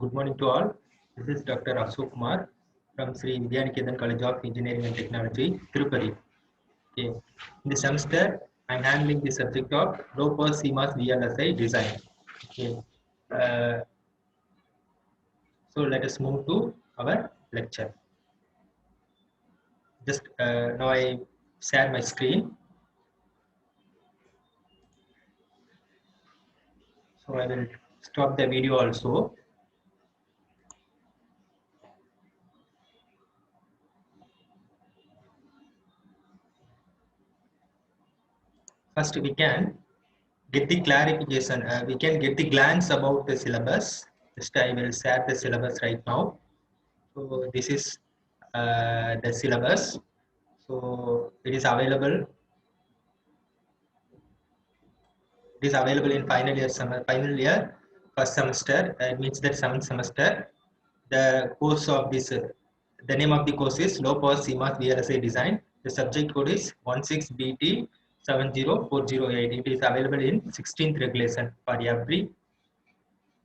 good morning to all. This is Dr. Ashok Kumar from Sri Vidyaniketan College of Engineering and Technology, Tirupati. Okay. In this semester, I am handling the subject of low power CMOS VLSI design. Okay. Uh, so let us move to our lecture. Just now I share my screen. So I will stop the video also. First, we can get the clarification. We can get the glance about the syllabus. Just I will share the syllabus right now. So this is the syllabus. So it is available. It is available in final year first semester. It means that seventh semester. The course of this, the name of the course is Low Power CMOS VLSI Design. The subject code is 16BT 70408. It is available in 16th regulation for every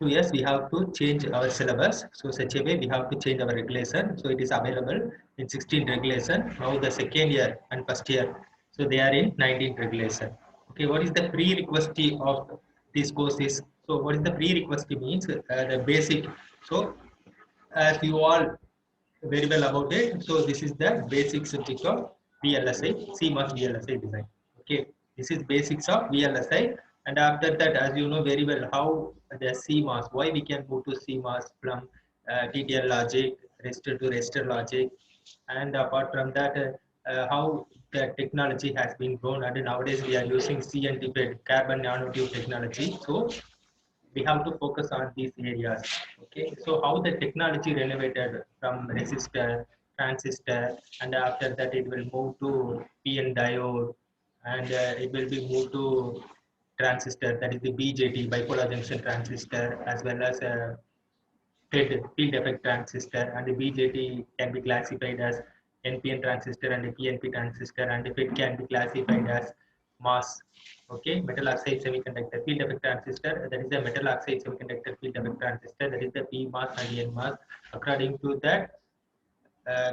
2 years. We have to change our syllabus. So such a way we have to change our regulation. So it is available in 16 regulation. Now the second year and first year. So they are in 19 regulation. Okay, what is the prerequisite of this course is? So what is the prerequisite means? The basic. So as you all very well about it. So this is the basic subject of VLSI, CMOS VLSI design. Okay, this is basics of VLSI, and after that, as you know very well, how the CMOS, why we can move to CMOS from TTL logic, resistor to resistor logic, and apart from that, how the technology has been grown, and nowadays we are using CNT carbon nanotube technology. So we have to focus on these areas. Okay, so how the technology renovated from resistor, transistor, and after that it will move to PN diode, and it will be moved to transistor, that is the BJT, bipolar junction transistor, as well as field effect transistor, and the BJT can be classified as NPN transistor and the PNP transistor, and if it can be classified as MOS, okay, metal oxide semiconductor field effect transistor, that is the metal oxide semiconductor field effect transistor, that is the PMOS and NMOS. According to that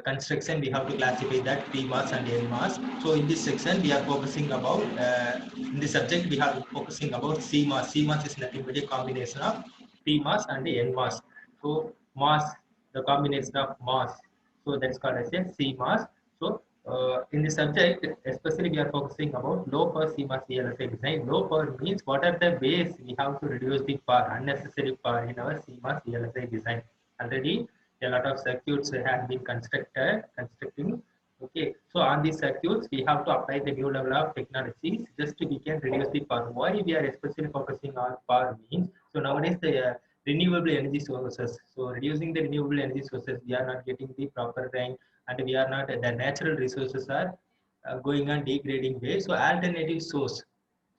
construction, we have to classify that PMOS and NMOS. So in this section, we are focusing about, in this subject, we are focusing about CMOS. CMOS is nothing but a combination of PMOS and the NMOS. So MOS, the combination of MOS. So that is called as a CMOS. So in this subject, especially we are focusing about low power CMOS VLSI design. Low power means what are the ways we have to reduce the power, unnecessary power in our CMOS VLSI design. Already a lot of circuits have been constructing. Okay, so on these circuits we have to apply the new level of technologies just to we can reduce the power. Why we are especially focusing on power means, so nowadays the renewable energy sources, so reducing the renewable energy sources, we are not getting the proper rain, and we are not, the natural resources are going on degrading way. So alternative source,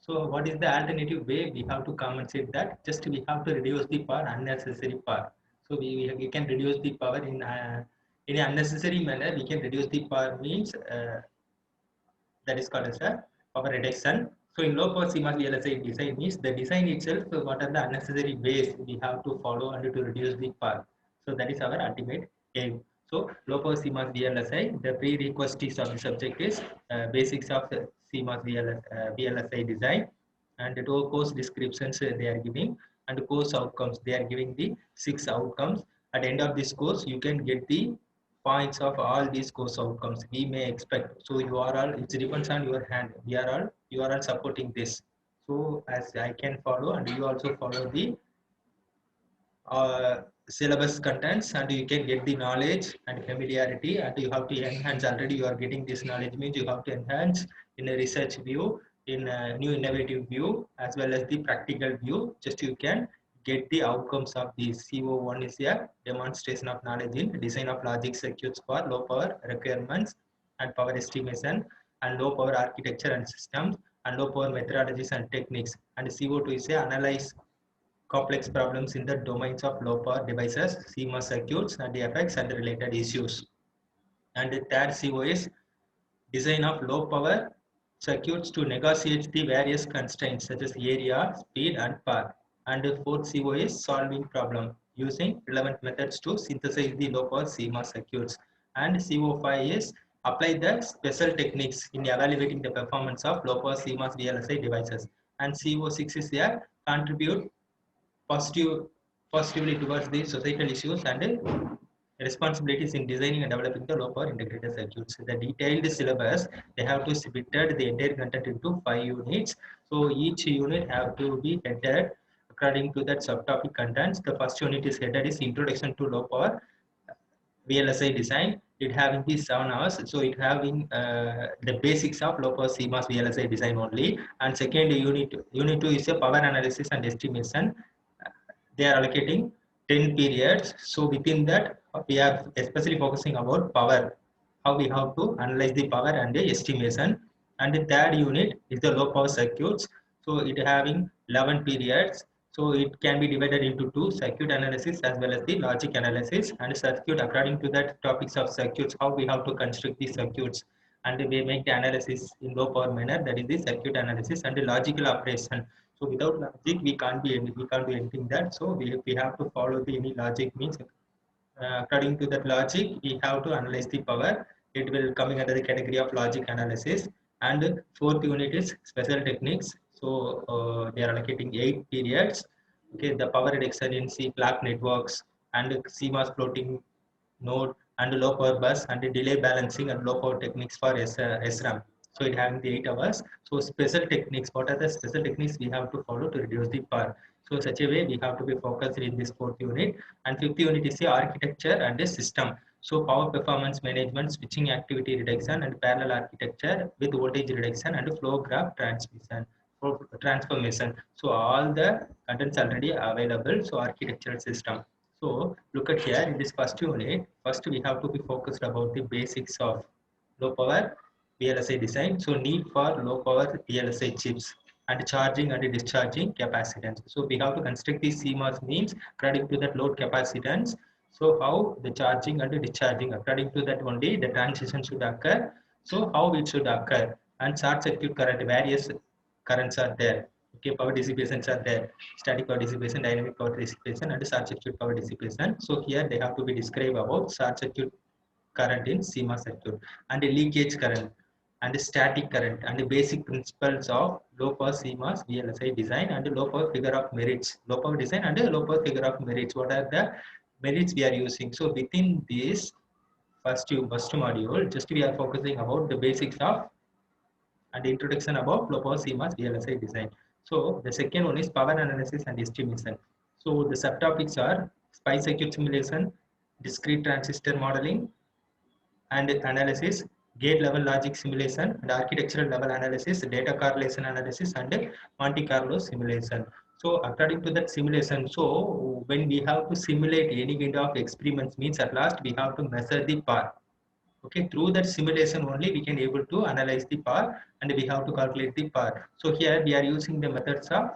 so what is the alternative way? We have to compensate that. Just we have to reduce the power, unnecessary power. So we can reduce the power in an unnecessary manner. We can reduce the power means that is called as a power reduction. So in low power CMOS VLSI design means the design itself. So what are the unnecessary ways we have to follow and to reduce the power? So that is our ultimate aim. So low power CMOS VLSI, the prerequisites of the subject is basics of CMOS VLSI design, and the two course descriptions they are giving, and the course outcomes they are giving the 6 outcomes. At the end of this course, you can get the points of all these course outcomes we may expect. So you are all, it depends on your hand. You are all supporting this. So as I can follow, and you also follow the syllabus contents, and you can get the knowledge and familiarity, and you have to enhance. Already you are getting this knowledge means you have to enhance in a research view, in a new innovative view, as well as the practical view. Just you can get the outcomes of these. CO1 is a demonstration of knowledge in design of logic circuits for low power requirements and power estimation, and low power architecture and systems, and low power methodologies and techniques. And CO2 is a analyze complex problems in the domains of low power devices, CMOS circuits, and the effects and the related issues. And the third CO is design of low power circuits to negotiate the various constraints such as area, speed, and power. And the fourth CO is solving problem. using relevant methods to synthesize the low power CMOS circuits. And CO5 is apply the special techniques in evaluating the performance of low power CMOS VLSI devices. And CO6 is a contribute positive positively towards the societal issues and responsibilities in designing and developing the low power integrated circuits. The detailed syllabus, they have to split the entire content into 5 units. So each unit have to be headed according to that subtopic contents. The first unit is headed is Introduction to Low Power VLSI design. It having the 7 hours, so it having the basics of low power CMOS VLSI design only. And second unit 2 is a power analysis and estimation. They are allocating 10 periods. So within that, we are especially focusing about power, how we have to analyze the power and the estimation. And the third unit is the low power circuits. So it having 11 periods. So it can be divided into two: circuit analysis as well as the logic analysis. And circuit, according to that topics of circuits, how we have to construct the circuits and we make the analysis in low power manner, that is the circuit analysis. And the logical operation, so without logic we can't do anything that. So we have to follow the any logic means according to that logic we have to analyze the power. It will coming under the category of logic analysis. And fourth unit is special techniques. So they are allocating 8 periods. Okay, the power reduction in C clock networks and CMOS floating node and low power bus and the delay balancing and low power techniques for SRAM. So it having the 8 hours. So special techniques, what are the special techniques we have to follow to reduce the power? So such a way we have to be focused in this fourth unit. And fifth unit is the architecture and the system. So power performance management, switching activity reduction and parallel architecture with voltage reduction and flow graph transmission transformation. So all the contents already available. So architectural system. So look at here in this first unit. First we have to be focused about the basics of low power VLSI design. So need for low power VLSI chips and charging and discharging capacitance. So we have to construct the CMOS means according to that load capacitance. So how the charging and the discharging, according to that only the transition should occur. So how it should occur, and short circuit current, various currents are there. Okay, power dissipations are there: static power dissipation, dynamic power dissipation, and short circuit power dissipation. So here they have to be described about short circuit current in CMOS circuit and the leakage current and the static current and the basic principles of low power CMOS VLSI design and the low power figure of merits, low power design and the low power figure of merits. What are the merits we are using? So within this first module, just we are focusing about the basics of and introduction about low power CMOS VLSI design. So the second one is power analysis and estimation. So the subtopics are SPICE circuit simulation, discrete transistor modeling and analysis, gate level logic simulation and architectural level analysis, data correlation analysis and Monte Carlo simulation. So according to that simulation, so when we have to simulate any kind of experiments means at last we have to measure the power. Okay, through that simulation only we can able to analyze the power and we have to calculate the power. So here we are using the methods of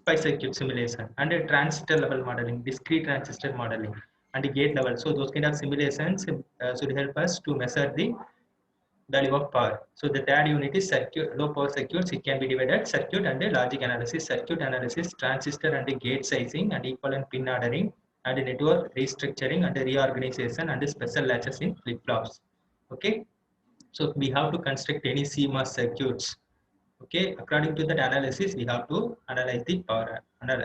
SPICE circuit simulation and a transistor level modeling, discrete transistor modeling and the gate level. So those kind of simulations should help us to measure the value of power. So the third unit is circuit, low power circuits. It can be divided circuit and logic analysis, circuit analysis, transistor and gate sizing and equivalent pin ordering and network restructuring and reorganization and special latches in flip-flops. Okay, so we have to construct any CMOS circuits. Okay, according to that analysis we have to analyze the power.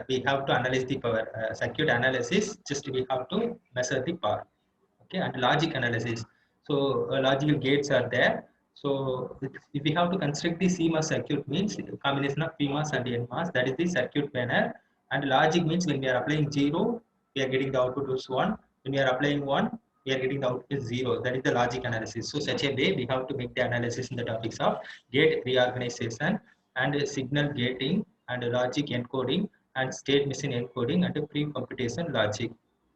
We have to analyze the power circuit analysis. Just we have to measure the power. Okay, and logic analysis. So logical gates are there. So if we have to construct the CMOS circuit means combination of PMOS and NMOS, that is the circuit planner. And logic means when we are applying 0 we are getting the output is 1. When we are applying 1 we are getting the output is 0. That is the logic analysis. So such a way we have to make the analysis in the topics of gate reorganization and signal gating and logic encoding and state machine encoding and pre-computation logic.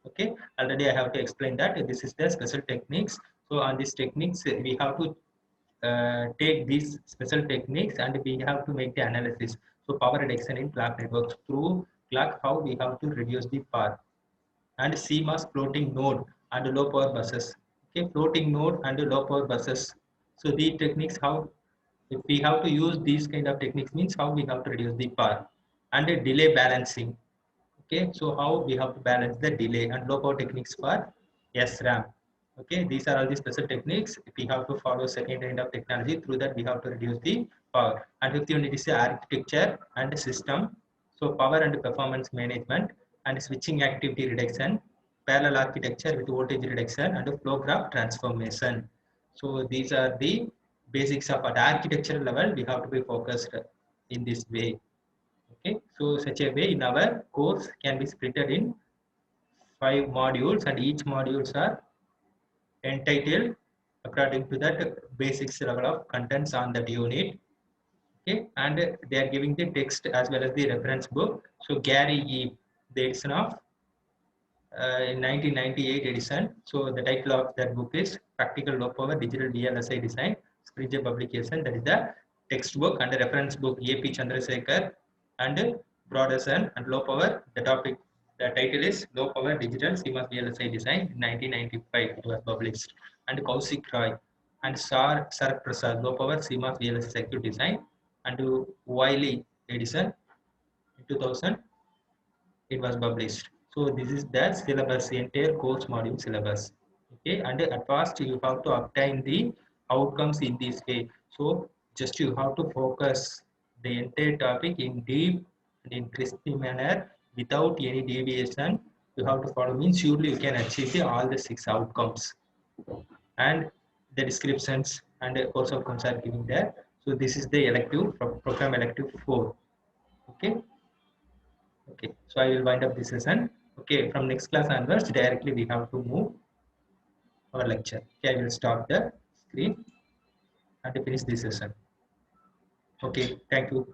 Okay, already I have to explain that this is the special techniques. So on these techniques we have to take these special techniques and we have to make the analysis. So power reduction in clock networks, through clock how we have to reduce the power and CMOS floating node and low power buses. Okay, floating node and low power buses. So these techniques, how if we have to use these kind of techniques means how we have to reduce the power and delay balancing. Okay, so how we have to balance the delay and low power techniques for SRAM. Okay, these are all the special techniques we have to follow second kind of technology. Through that we have to reduce the power. And fifth unit is the architecture and system. So power and performance management and switching activity reduction, parallel architecture with voltage reduction and flow graph transformation. So these are the basics of at architectural level we have to be focused in this way. Okay, so such a way in our course can be split in 5 modules, and each modules are entitled according to that basics level of contents on that unit. Okay, and they are giving the text as well as the reference book. So Gary E, the edition of in 1998 edition. So the title of that book is Practical Low Power Digital VLSI Design, Springer publication. That is the textbook, and the reference book AP Chandrasekhar and Broderson, and Low Power. The topic, the title is Low Power Digital CMOS VLSI Design in 1995. It was published. And Kaushik Roy and Sarak Prasad, Low Power CMOS VLSI Circuit Design, and Wiley edition in 2000 it was published. So this is the syllabus, the entire course module syllabus. Okay, and at first you have to obtain the outcomes in this way. So just you have to focus the entire topic in deep and in crispy manner without any deviation. You have to follow, means surely you can achieve all the 6 outcomes, and the descriptions and the course outcomes are given there. So this is the elective program elective 4. Okay. Okay, so I will wind up this session. Okay, from next class onwards, directly we have to move our lecture. Okay, I will stop the screen and finish this session. Okay, thank you.